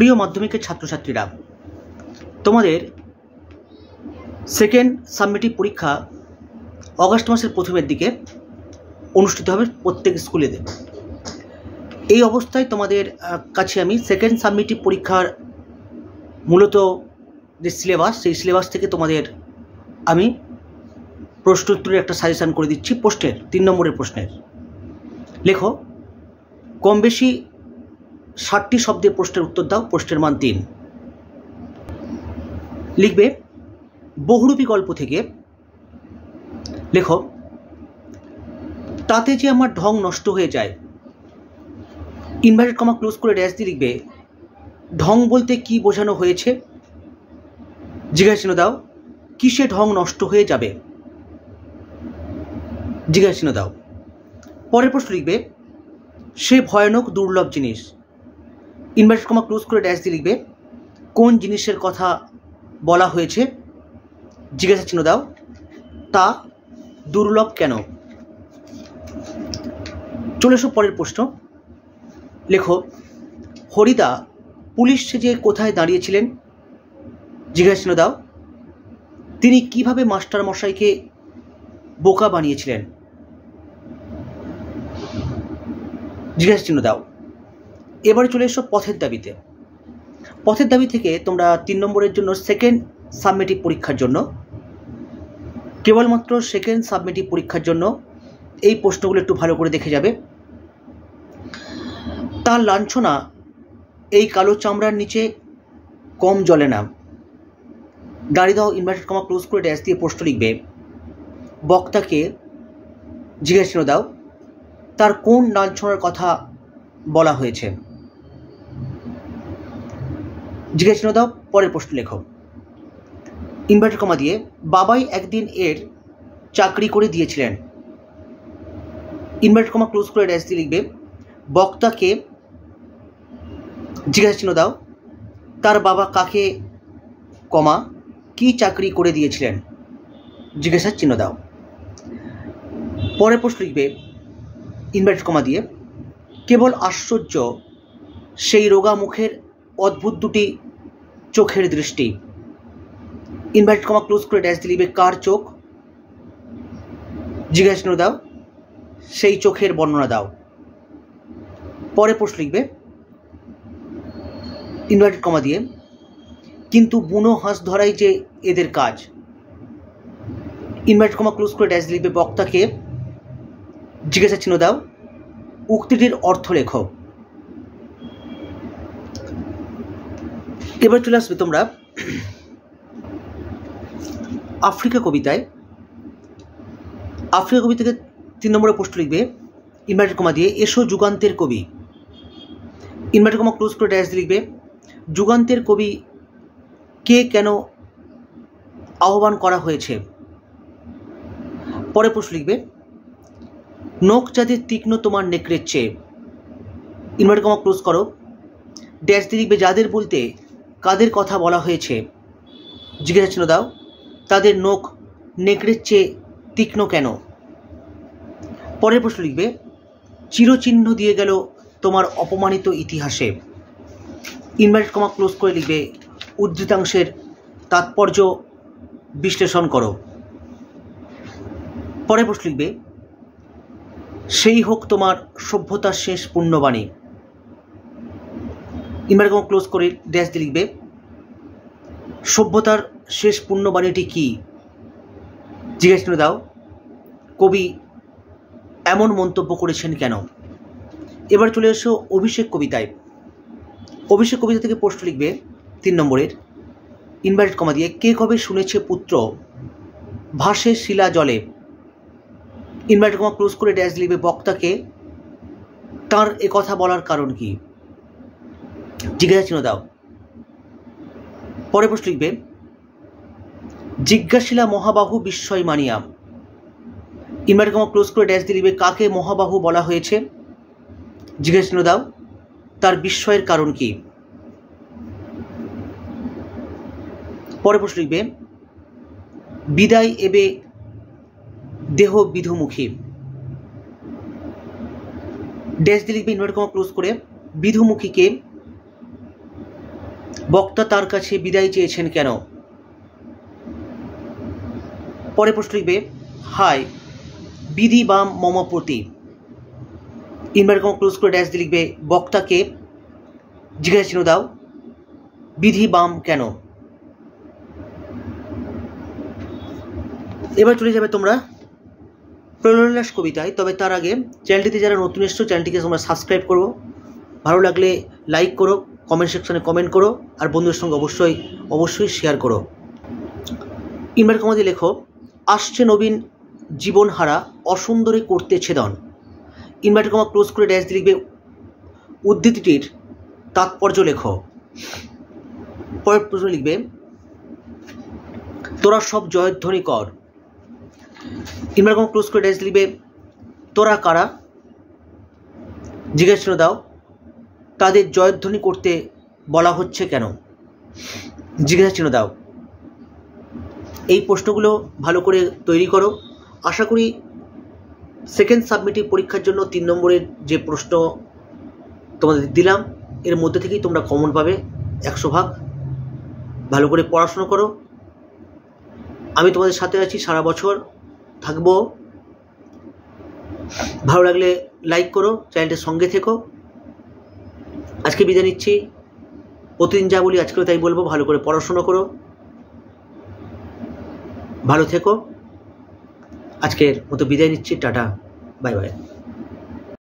প্রিয় মাধ্যমিকের ছাত্রছাত্রীরা, তোমাদের সেকেন্ড সাবমিটিভ পরীক্ষা অগাস্ট মাসের প্রথমের দিকে অনুষ্ঠিত হবে প্রত্যেক স্কুলেতে। এই অবস্থায় তোমাদের কাছে আমি সেকেন্ড সাবমিটিভ পরীক্ষার মূলত যে সিলেবাস, সেই সিলেবাস থেকে তোমাদের আমি প্রশ্ন উত্তরের একটা সাজেশান করে দিচ্ছি। প্রশ্নের 3 নম্বরের প্রশ্নের লেখো, কম বেশি 60টি শব্দের প্রশ্নের উত্তর দাও। প্রশ্নের মান 3। লিখবে বহুরূপী গল্প থেকে, লেখো তাতে যে আমার ঢং নষ্ট হয়ে যায়। ইনভার্টেড কমা ক্লোজ করে ড্যাশ দিয়ে লিখবে ঢং বলতে কি বোঝানো হয়েছে। জিজ্ঞাসা চিহ্ন দাও, কিসে ঢং নষ্ট হয়ে যাবে। জিজ্ঞাসা চিহ্ন দাও। পরের প্রশ্ন লিখবে সে ভয়ানক দুর্লভ জিনিস। ইনভার্টেড কমা ক্লোজ করে ড্যাশ দিয়ে লিখবে কোন জিনিসের কথা বলা হয়েছে। জিজ্ঞাসা চিহ্ন দাও, তা দুর্লভ কেন। চলে এসো পরের প্রশ্ন। লেখো হরিদা পুলিশ সেজে কোথায় দাঁড়িয়েছিলেন। জিজ্ঞাসা চিহ্ন দাও, তিনি কিভাবে মাস্টার মশাইকে বোকা বানিয়েছিলেন। জিজ্ঞাসা চিহ্ন দাও। এবারে চলে এসো পথের দাবিতে। পথের দাবি থেকে তোমরা 3 নম্বরের জন্য সেকেন্ড সাবমিটিভ পরীক্ষার জন্য, কেবলমাত্র সেকেন্ড সাবমিটিভ পরীক্ষার জন্য এই প্রশ্নগুলো একটু ভালো করে দেখে যাবে। তার লাঞ্ছনা এই কালো চামড়ার নিচে কম জ্বলে না। দাঁড়িয়ে দাও। ইনভার্টেড কমা ক্লোজ করে ড্যাশ দিয়ে প্রশ্ন লিখবে বক্তাকে জিজ্ঞাসা চিহ্ন দাও, তার কোন লাঞ্ছনার কথা বলা হয়েছে। জিজ্ঞাসা চিহ্ন দাও। পরের প্রশ্ন লেখো। ইনভার্টেড কমা দিয়ে বাবাই একদিন এর চাকরি করে দিয়েছিলেন। ইনভার্টেড কমা ক্লোজ করে ড্যাশ দিয়ে লিখবে বক্তাকে জিজ্ঞাসা চিহ্ন দাও, তার বাবা কাকে কমা কি চাকরি করে দিয়েছিলেন। জিজ্ঞাসা চিহ্ন দাও। পরের প্রশ্ন লিখবে ইনভার্টেড কমা দিয়ে কেবল আশ্চর্য সেই রোগা মুখের অদ্ভুত দুটি চোখের দৃষ্টি। ইনভার্টেড কমা ক্লোজ করে ড্যাশ দিয়ে লিখবে কার চোখ। জিজ্ঞাসা চিহ্ন দাও, সেই চোখের বর্ণনা দাও। পরে প্রশ্ন লিখবে ইনভার্টেড কমা দিয়ে কিন্তু বুনো হাঁস ধরাই যে এদের কাজ। ইনভার্টেড কমা ক্লোজ করে ড্যাশ লিখবে বক্তাকে জিজ্ঞাসা চিহ্ন দাও, উক্তিটির অর্থ লেখো। এবার চলে আসবে তোমরা আফ্রিকা কবিতায়। আফ্রিকা কবিতা থেকে 3 নম্বরের প্রশ্ন লিখবে ইনভার্টেড কমা দিয়ে এসো যুগান্তের কবি। ইনভার্টেড কমা ক্লোজ করে ড্যাশ লিখবে যুগান্তের কবি কে কেন আহ্বান করা হয়েছে। পরে প্রশ্ন লিখবে নখ যাদের তীক্ষ্ণ তোমার নেকড়ের চেয়ে। ইনভার্টেড কমা ক্লোজ করো ড্যাশ দিয়ে লিখবে যাদের বলতে কাদের কথা বলা হয়েছে। জিজ্ঞাসা চিহ্ন দাও, তাদের নখ নেকড়ের চেয়ে তীক্ষ্ণ কেন। পরের প্রশ্ন লিখবে চিরচিহ্ন দিয়ে গেল তোমার অপমানিত ইতিহাসে। ইনভার্টেড কমা ক্লোজ করে লিখবে উদ্ধৃতাংশের তাৎপর্য বিশ্লেষণ করো। পরের প্রশ্ন লিখবে সেই হোক তোমার সভ্যতার শেষ পুণ্যবাণী। ইনভার্টেড কমা ক্লোজ করে ড্যাশ দিয়ে লিখবে সভ্যতার শেষ পুণ্যবাণীটি কি। জিজ্ঞাসা চিহ্ন দাও, কবি এমন মন্তব্য করেছেন কেন। এবার চলে এসো অভিষেক কবিতায়। অভিষেক কবিতা থেকে প্রশ্ন লিখবে 3 নম্বরের ইনভার্টেড কমা দিয়ে কে কবে শুনেছে পুত্র ভাসে শিলা জলে। ইনভার্টেড কমা ক্লোজ করে ড্যাশ লিখবে বক্তাকে তার এ কথা বলার কারণ কি। জিজ্ঞাসা চিহ্ন দাও। পরে প্রশ্ন লিখবে জিজ্ঞাসিলা মহাবাহু বিস্ময় মানিয়া। ইনভার্টেড কমা ক্লোজ করে ড্যাশ দিয়ে লিখবে কাকে মহাবাহু বলা হয়েছে। জিজ্ঞাসা চিহ্ন দাও, তার বিস্ময়ের কারণ কি। পরে প্রশ্ন লিখবে বিদায় এবে দেহ বিধুমুখী। ড্যাশ দিয়ে লিখবে ইনভার্টেড কমা ক্লোজ করে বিধুমুখীকে বক্তা তার কাছে বিদায় চেয়েছেন কেন? পরে প্রশ্ন লিখবে হাই বিধি বাম মম প্রতি, ইনভার্টেড কমা ক্লোজ করে ড্যাশ দিয়ে লিখবে বক্তাকে জিজ্ঞাসা চিহ্ন দাও বিধি বাম কেন। এবার চলে যাবে তোমরা প্রলয়োল্লাস কবিতায়। তবে তার আগে চ্যানেলটিতে যারা নতুন এসছো চ্যানেলটিকে তোমরা সাবস্ক্রাইব করো, ভালো লাগলে লাইক করো, কমেন্ট সেকশনে কমেন্ট করো, আর বন্ধুদের সঙ্গে অবশ্যই শেয়ার করো। ইনভার্টেড কমা দিয়ে লেখো আসছে নবীন জীবনহারা অসুন্দরী করতে ছেদন, ইনভার্টেড কমা ক্লোজ করে ড্যাশ দিয়ে লিখবে উদ্ধৃতিটির তাৎপর্য লেখো। পরের প্রশ্ন লিখবে তোরা সব জয়ধ্বনি কর, ইনভার্টেড কমা ক্লোজ করে ড্যাশ দিয়ে লিখবে তোরা কারা, জিজ্ঞাসা চিহ্ন দাও তাদের জয়ধ্বনি করতে বলা হচ্ছে কেন, জিজ্ঞাসা চিহ্ন দাও। এই প্রশ্নগুলো ভালো করে তৈরি করো। আশা করি সেকেন্ড সাবমিটিভ পরীক্ষার জন্য 3 নম্বরের যে প্রশ্ন তোমাদের দিলাম এর মধ্যে থেকেই তোমরা কমন পাবে 100%। ভালো করে পড়াশোনা করো, আমি তোমাদের সাথে আছি, সারা বছর থাকবো। ভালো লাগলে লাইক করো, চ্যানেলটির সঙ্গে থেকো। আজকে বিদায় নিচ্ছি, প্রতিদিন যা বলি আজকেও তাই বলবো, ভালো করে পড়াশোনা করো, ভালো থেকো। আজকের মতো বিদায় নিচ্ছি, টাটা, বাই বাই।